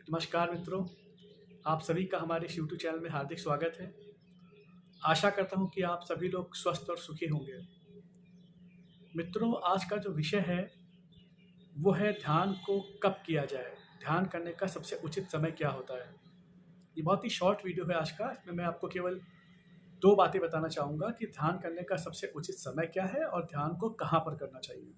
नमस्कार मित्रों, आप सभी का हमारे इस यूट्यूब चैनल में हार्दिक स्वागत है। आशा करता हूँ कि आप सभी लोग स्वस्थ और सुखी होंगे। मित्रों, आज का जो विषय है वो है ध्यान को कब किया जाए, ध्यान करने का सबसे उचित समय क्या होता है। ये बहुत ही शॉर्ट वीडियो है आज का। इसमें मैं आपको केवल 2 बातें बताना चाहूँगा कि ध्यान करने का सबसे उचित समय क्या है और ध्यान को कहाँ पर करना चाहिए,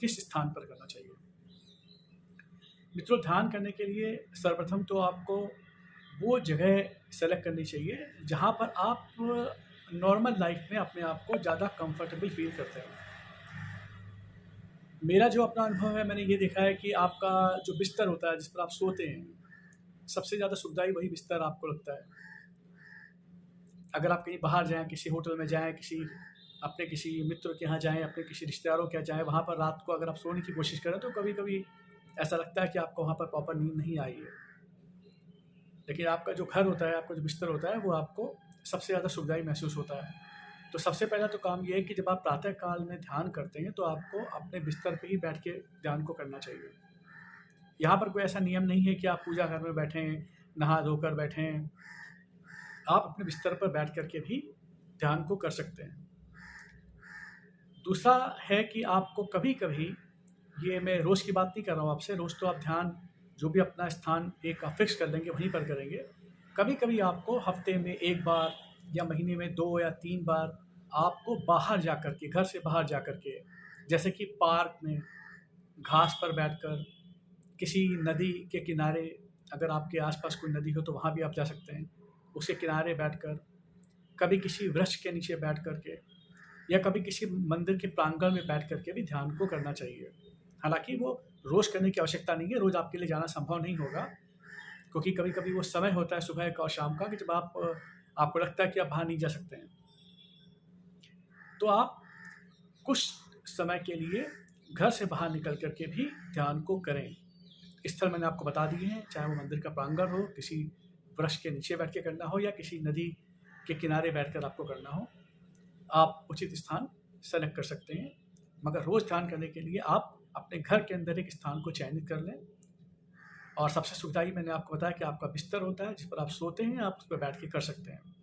किस स्थान पर करना चाहिए। मित्रों, ध्यान करने के लिए सर्वप्रथम तो आपको वो जगह सेलेक्ट करनी चाहिए जहाँ पर आप नॉर्मल लाइफ में अपने आप को ज़्यादा कंफर्टेबल फील करते हैं। मेरा जो अपना अनुभव है, मैंने ये देखा है कि आपका जो बिस्तर होता है जिस पर आप सोते हैं, सबसे ज़्यादा सुखदायी वही बिस्तर आपको लगता है। अगर आप कहीं बाहर जाएँ, किसी होटल में जाएँ, किसी मित्र के यहाँ जाएँ, अपने किसी रिश्तेदारों के यहाँ जाएँ, वहाँ पर रात को अगर आप सोने की कोशिश करें तो कभी-कभी ऐसा लगता है कि आपको वहाँ पर प्रॉपर नींद नहीं आई है। लेकिन आपका जो घर होता है, आपका जो बिस्तर होता है, वो आपको सबसे ज़्यादा सुखदायी महसूस होता है। तो सबसे पहला तो काम ये है कि जब आप प्रातः काल में ध्यान करते हैं तो आपको अपने बिस्तर पे ही बैठ के ध्यान को करना चाहिए। यहाँ पर कोई ऐसा नियम नहीं है कि आप पूजा घर में बैठें, नहा धोकर बैठें। आप अपने बिस्तर पर बैठ कर के भी ध्यान को कर सकते हैं। दूसरा है कि आपको कभी-कभी, ये मैं रोज़ की बात नहीं कर रहा हूँ आपसे, रोज़ तो आप ध्यान जो भी अपना स्थान एक आप फिक्स कर लेंगे वहीं पर करेंगे। कभी-कभी आपको हफ्ते में 1 बार या महीने में 2 या 3 बार आपको बाहर जा कर के, घर से बाहर जा कर के, जैसे कि पार्क में घास पर बैठकर, किसी नदी के किनारे, अगर आपके आस-पास कोई नदी हो तो वहाँ भी आप जा सकते हैं। उसके किनारे बैठकर, कभी किसी वृक्ष के नीचे बैठ कर के या कभी किसी मंदिर के प्रांगण में बैठ कर के भी ध्यान को करना चाहिए। हालाँकि वो रोज़ करने की आवश्यकता नहीं है, रोज़ आपके लिए जाना संभव नहीं होगा, क्योंकि कभी-कभी वो समय होता है सुबह का और शाम का कि जब आपको लगता है कि आप बाहर नहीं जा सकते हैं। तो आप कुछ समय के लिए घर से बाहर निकल कर के भी ध्यान को करें। स्थल मैंने आपको बता दिए हैं, चाहे वो मंदिर का प्रांगण हो, किसी वृक्ष के नीचे बैठ के करना हो या किसी नदी के किनारे बैठकर आपको करना हो। आप उचित स्थान सेलेक्ट कर सकते हैं, मगर रोज़ ध्यान करने के लिए आप अपने घर के अंदर एक स्थान को चयनित कर लें। और सबसे सुखदायी मैंने आपको बताया कि आपका बिस्तर होता है जिस पर आप सोते हैं, आप उस पर बैठ के कर सकते हैं।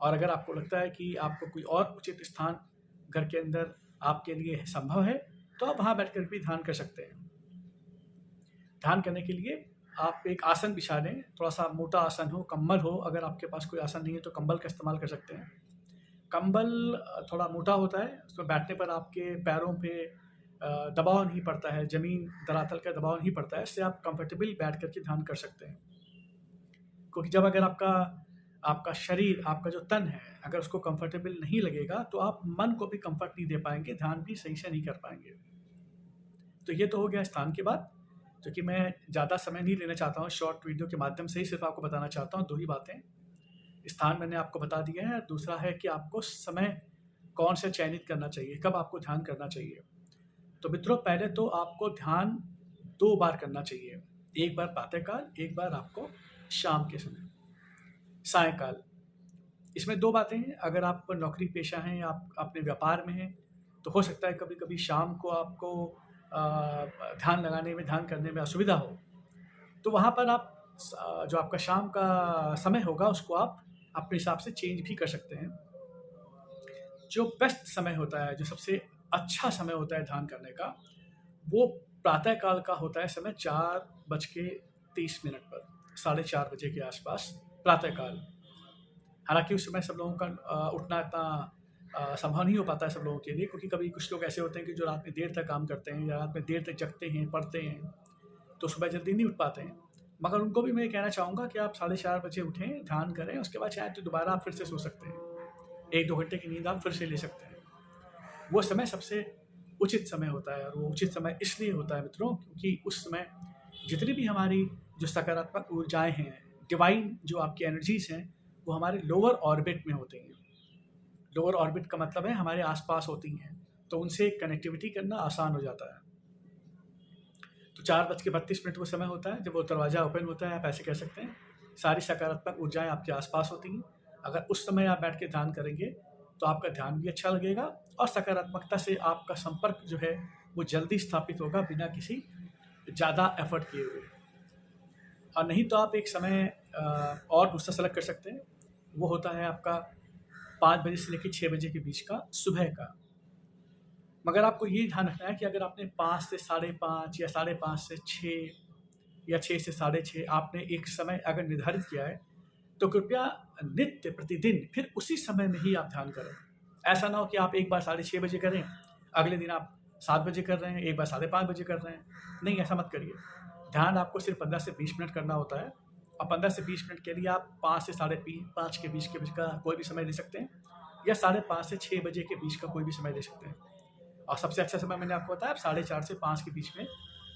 और अगर आपको लगता है कि आपको कोई और उचित स्थान घर के अंदर आपके लिए संभव है, तो आप वहाँ बैठ कर भी ध्यान कर सकते हैं। ध्यान करने के लिए आप एक आसन बिछा लें, थोड़ा-सा मोटा आसन हो, कंबल हो। अगर आपके पास कोई आसन नहीं है तो कंबल का इस्तेमाल कर सकते हैं। कंबल थोड़ा मोटा होता है, उसमें बैठने पर आपके पैरों पे दबाव नहीं पड़ता है, ज़मीन धरातल का दबाव नहीं पड़ता है, इससे आप कंफर्टेबल बैठ कर के ध्यान कर सकते हैं। क्योंकि जब अगर आपका शरीर, आपका जो तन है, अगर उसको कंफर्टेबल नहीं लगेगा तो आप मन को भी कंफर्ट नहीं दे पाएँगे, ध्यान भी सही से नहीं कर पाएँगे। तो ये तो हो गया स्थान की बात, जो कि मैं ज़्यादा समय नहीं लेना चाहता हूँ, शॉर्ट वीडियो के माध्यम से ही सिर्फ़ आपको बताना चाहता हूँ 2 ही बातें। स्थान मैंने आपको बता दिया है, दूसरा है कि आपको समय कौन से चयनित करना चाहिए, कब आपको ध्यान करना चाहिए। तो मित्रों, पहले तो आपको ध्यान 2 बार करना चाहिए, एक बार प्रातःकाल, एक बार आपको शाम के समय, सायंकाल। इसमें 2 बातें हैं, अगर आप नौकरी पेशा हैं या आप अपने व्यापार में हैं, तो हो सकता है कभी-कभी शाम को आपको ध्यान करने में असुविधा हो, तो वहाँ पर आप जो आपका शाम का समय होगा उसको आप अपने हिसाब से चेंज भी कर सकते हैं। जो बेस्ट समय होता है, जो सबसे अच्छा समय होता है ध्यान करने का, वो प्रातः काल का होता है समय 4:30 पर, 4:30 बजे के आसपास प्रातः काल। हालाँकि उस समय सब लोगों का उठना इतना संभव नहीं हो पाता है सब लोगों के लिए, क्योंकि कभी कुछ लोग ऐसे होते हैं कि जो रात में देर तक काम करते हैं या रात में देर तक जगते हैं, पढ़ते हैं, तो सुबह जल्दी नहीं उठ पाते हैं। मगर उनको भी मैं ये कहना चाहूँगा कि आप 4:30 बजे उठें, ध्यान करें, उसके बाद चाहे तो दोबारा आप फिर से सो सकते हैं। 1-2 घंटे की नींद आप फिर से ले सकते हैं। वो समय सबसे उचित समय होता है, और वो उचित समय इसलिए होता है मित्रों, क्योंकि उस समय जितनी भी हमारी जो सकारात्मक ऊर्जाएँ हैं, डिवाइन जो आपकी एनर्जीज़ हैं, वो हमारे लोअर ऑर्बिट में होती हैं। लोअर ऑर्बिट का मतलब है हमारे आस-पास होती हैं, तो उनसे कनेक्टिविटी करना आसान हो जाता है। तो 4:32 वो समय होता है जब वो दरवाज़ा ओपन होता है, आप ऐसे कह सकते हैं। सारी सकारात्मक ऊर्जाएँ आपके आस-पास होती हैं। अगर उस समय आप बैठ के ध्यान करेंगे, तो आपका ध्यान भी अच्छा लगेगा और सकारात्मकता से आपका संपर्क जो है, वो जल्दी स्थापित होगा बिना किसी ज़्यादा एफ़र्ट किए हुए। और नहीं तो आप एक समय और दूसरा सेलेक्ट कर सकते हैं, वो होता है आपका 5 बजे से लेकर 6 बजे के बीच का सुबह का। मगर आपको ये ध्यान रखना है कि अगर आपने 5 से साढ़े 5 या साढ़े 5 से 6 या 6 से साढ़े 6 आपने एक समय अगर निर्धारित किया है, तो कृपया नित्य प्रतिदिन फिर उसी समय में ही आप ध्यान करें। ऐसा ना हो कि आप एक बार 6:30 बजे करें, अगले दिन आप 7 बजे कर रहे हैं, एक बार 5:30 बजे कर रहे हैं। नहीं, ऐसा मत करिए। ध्यान आपको सिर्फ 15 से 20 मिनट करना होता है, और 15 से 20 मिनट के लिए आप 5 से साढ़े 5 के बीच का कोई भी समय ले सकते हैं, या 5:30 से 6 बजे के बीच का कोई भी समय ले सकते हैं। और सबसे अच्छा समय मैंने आपको बताया, आप 4:30 से 5 के बीच में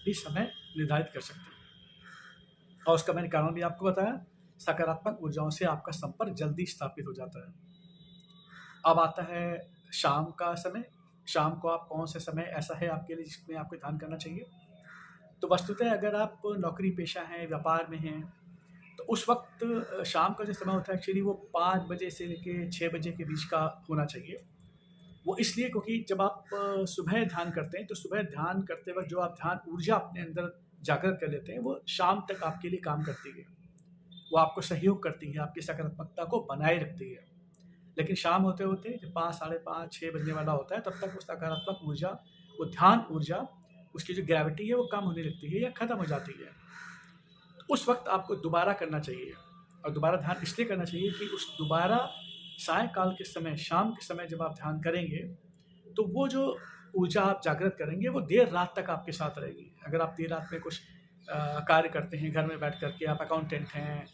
भी समय निर्धारित कर सकते हैं। और उसका मैंने कारण भी आपको बताया, सकारात्मक ऊर्जाओं से आपका संपर्क जल्दी स्थापित हो जाता है। अब आता है शाम का समय। शाम को आप कौन सा समय ऐसा है आपके लिए जिसमें आपको ध्यान करना चाहिए? तो वस्तुतः अगर आप नौकरी पेशा हैं, व्यापार में हैं, तो उस वक्त शाम का जो समय होता है एक्चुअली वो 5 बजे से लेके 6 बजे के बीच का होना चाहिए। वो इसलिए क्योंकि जब आप सुबह ध्यान करते हैं, तो सुबह ध्यान करते वक्त जो आप ध्यान ऊर्जा अपने अंदर जागृत कर लेते हैं, वो शाम तक आपके लिए काम करती है। वो आपको सहयोग करती है, आपकी सकारात्मकता को बनाए रखती है। लेकिन शाम होते होते जब 5, साढ़े 5, 6 बजने वाला होता है, तब तक वो सकारात्मक ऊर्जा, वो ध्यान ऊर्जा, उसकी जो ग्रेविटी है वो कम होने लगती है या ख़त्म हो जाती है। उस वक्त आपको दोबारा करना चाहिए, और दोबारा ध्यान इसलिए करना चाहिए कि उस दोबारा सायंकाल के समय, शाम के समय जब आप ध्यान करेंगे, तो वो जो ऊर्जा आप जागृत करेंगे वो देर रात तक आपके साथ रहेगी। अगर आप देर रात में कुछ कार्य करते हैं घर में बैठ कर के, आप अकाउंटेंट हैं,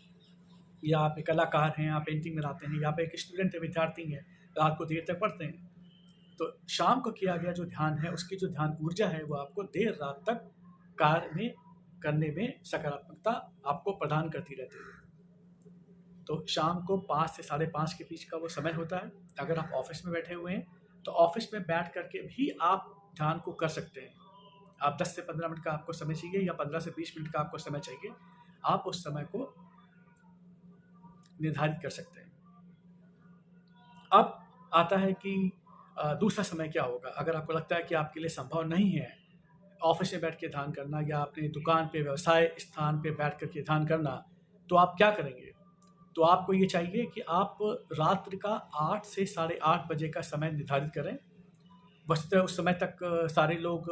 या आप एक कलाकार हैं, आप पेंटिंग बनाते हैं, या आप एक स्टूडेंट है, विद्यार्थी हैं, रात को देर तक पढ़ते हैं, तो शाम को किया गया जो ध्यान है, उसकी जो ध्यान ऊर्जा है वो आपको देर रात तक कार्य में करने में सकारात्मकता आपको प्रदान करती रहती है। तो शाम को 5 से साढ़े 5 के बीच का वो समय होता है। अगर आप ऑफिस में बैठे हुए हैं, तो ऑफिस में बैठ करके भी आप ध्यान को कर सकते हैं। आप 10 से 15 मिनट का आपको समय चाहिए, या 15 से 20 मिनट का आपको समय चाहिए, आप उस समय को निर्धारित कर सकते हैं। अब आता है कि दूसरा समय क्या होगा। अगर आपको लगता है कि आपके लिए संभव नहीं है ऑफिस में बैठ के ध्यान करना, या अपनी दुकान पे, व्यवसाय स्थान पे बैठ कर के ध्यान करना, तो आप क्या करेंगे? तो आपको ये चाहिए कि आप रात्रि का 8 से साढ़े 8 बजे का समय निर्धारित करें। वस्तुतः उस समय तक सारे लोग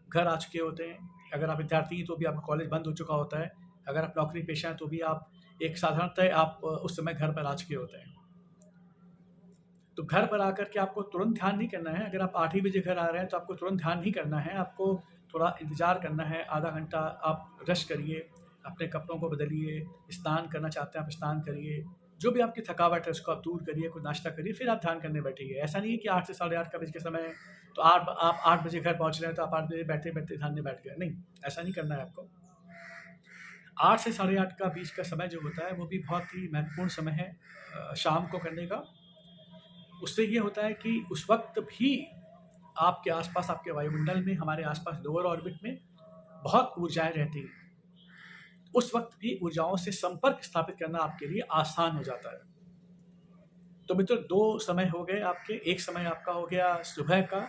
घर आ चुके होते हैं। अगर आप विद्यार्थी हैं तो भी आपका कॉलेज बंद हो चुका होता है। अगर आप नौकरी पेशा हैं तो भी आप एक साधारणतः आप उस समय घर पर आ चुके होते हैं। तो घर पर आकर के आपको तुरंत ध्यान नहीं करना है। अगर आप 8 ही बजे घर आ रहे हैं तो आपको तुरंत ध्यान नहीं करना है, आपको थोड़ा इंतज़ार करना है। आधा घंटा आप रेस्ट करिए, अपने कपड़ों को बदलिए, स्नान करना चाहते हैं आप स्नान करिए, जो भी आपकी थकावट है उसको आप दूर करिए, कुछ नाश्ता करिए, फिर आप ध्यान करने बैठिए। ऐसा नहीं है कि 8 से साढ़े 8 का बजे का समय है तो आप 8 बजे घर पहुँच रहे हैं तो आप 8 बजे बैठते-बैठते ध्यान में बैठ गए। नहीं, ऐसा नहीं करना है आपको। 8 से साढ़े 8 का बीच का समय जो होता है वो भी बहुत ही महत्वपूर्ण समय है शाम को करने का। उससे ये होता है कि उस वक्त भी आपके आसपास, आपके वायुमंडल में, हमारे आसपास लोअर ऑर्बिट में बहुत ऊर्जाएं रहती हैं। उस वक्त भी ऊर्जाओं से संपर्क स्थापित करना आपके लिए आसान हो जाता है। तो मित्रों, 2 समय हो गए आपके। एक समय आपका हो गया सुबह का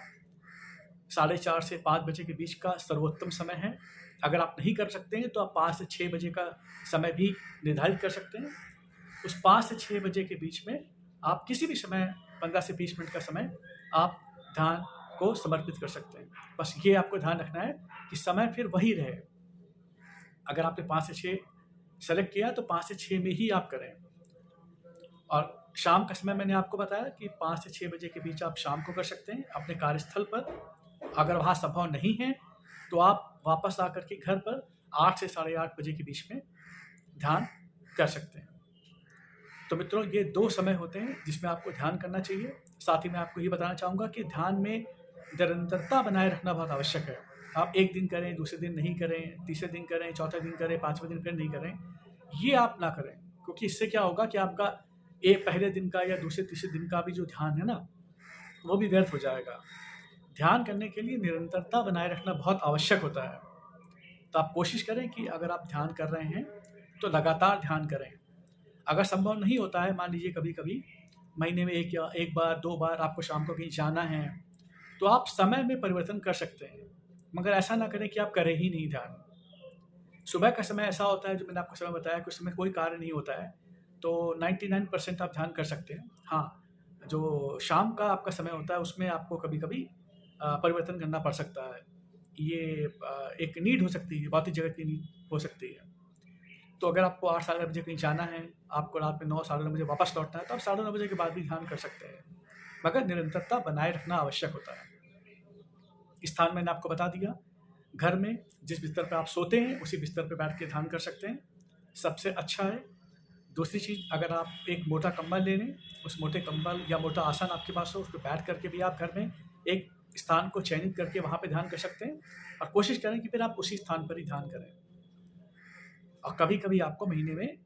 4:30 से 5 बजे के बीच का सर्वोत्तम समय है। अगर आप नहीं कर सकते हैं तो आप 5 से 6 बजे का समय भी निर्धारित कर सकते हैं। उस 5 से 6 बजे के बीच में आप किसी भी समय 15 से 20 मिनट का समय आप ध्यान को समर्पित कर सकते हैं। बस ये आपको ध्यान रखना है कि समय फिर वही रहे। अगर आपने 5 से 6 सेलेक्ट किया तो 5 से 6 में ही आप करें। और शाम का समय मैंने आपको बताया कि 5 से 6 बजे के बीच आप शाम को कर सकते हैं अपने कार्यस्थल पर। अगर वहाँ संभव नहीं है तो आप वापस आकर के घर पर 8 से साढ़े 8 बजे के बीच में ध्यान कर सकते हैं। तो मित्रों, ये 2 समय होते हैं जिसमें आपको ध्यान करना चाहिए। साथ ही मैं आपको ये बताना चाहूँगा कि ध्यान में निरंतरता बनाए रखना बहुत आवश्यक है। आप एक दिन करें, दूसरे दिन नहीं करें, तीसरे दिन करें, चौथे दिन करें, 5वें दिन फिर नहीं करें, ये आप ना करें। क्योंकि इससे क्या होगा कि आपका पहले दिन का या दूसरे तीसरे दिन का भी जो ध्यान है ना, वो भी व्यर्थ हो जाएगा। ध्यान करने के लिए निरंतरता बनाए रखना बहुत आवश्यक होता है। तो आप कोशिश करें कि अगर आप ध्यान कर रहे हैं तो लगातार ध्यान करें। अगर संभव नहीं होता है, मान लीजिए कभी-कभी महीने में एक बार, 2 बार आपको शाम को कहीं जाना है, तो आप समय में परिवर्तन कर सकते हैं। मगर ऐसा ना करें कि आप करें ही नहीं ध्यान। सुबह का समय ऐसा होता है, जो मैंने आपको समय बताया कि उस समय कोई कार्य नहीं होता है, तो 99% आप ध्यान कर सकते हैं। हाँ, जो शाम का आपका समय होता है उसमें आपको कभी-कभी परिवर्तन करना पड़ सकता है। ये एक नीड हो सकती है, भौतिक जगत की नीड हो सकती है। तो अगर आपको 8 साढ़े 8 बजे कहीं जाना है, आपको रात में 9 साढ़े 9 बजे वापस लौटना है, तो आप साढ़े 9 बजे के बाद भी ध्यान कर सकते हैं। मगर निरंतरता बनाए रखना आवश्यक होता है। स्थान मैंने आपको बता दिया। घर में जिस बिस्तर पे आप सोते हैं, उसी बिस्तर पे बैठ के ध्यान कर सकते हैं, सबसे अच्छा है। दूसरी चीज़, अगर आप एक मोटा कंबल ले लें, उस मोटे कंबल या मोटा आसन आपके पास हो, उस पे बैठ करके भी आप घर में एक स्थान को चयनित करके वहाँ पे ध्यान कर सकते हैं, और कोशिश करें कि फिर आप उसी स्थान पर ही ध्यान करें। और कभी-कभी आपको महीने में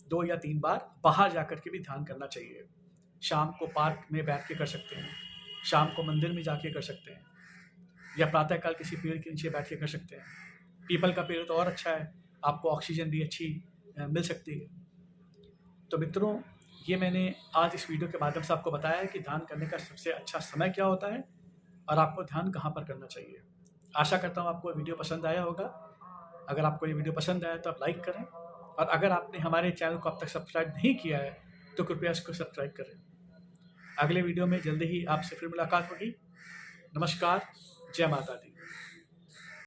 2 या 3 बार बाहर जाकर के भी ध्यान करना चाहिए। शाम को पार्क में बैठ के कर सकते हैं, शाम को मंदिर में जाके कर सकते हैं, या प्रातःकाल किसी पेड़ के नीचे बैठ के कर सकते हैं। पीपल का पेड़ तो और अच्छा है, आपको ऑक्सीजन भी अच्छी मिल सकती है। तो मित्रों, ये मैंने आज इस वीडियो के माध्यम से आपको बताया है कि ध्यान करने का सबसे अच्छा समय क्या होता है और आपको ध्यान कहाँ पर करना चाहिए। आशा करता हूँ आपको वीडियो पसंद आया होगा। अगर आपको ये वीडियो पसंद आया तो आप लाइक करें, और अगर आपने हमारे चैनल को अब तक सब्सक्राइब नहीं किया है तो कृपया इसको सब्सक्राइब करें। अगले वीडियो में जल्दी ही आपसे फिर मुलाकात होगी। नमस्कार, जय माता दी।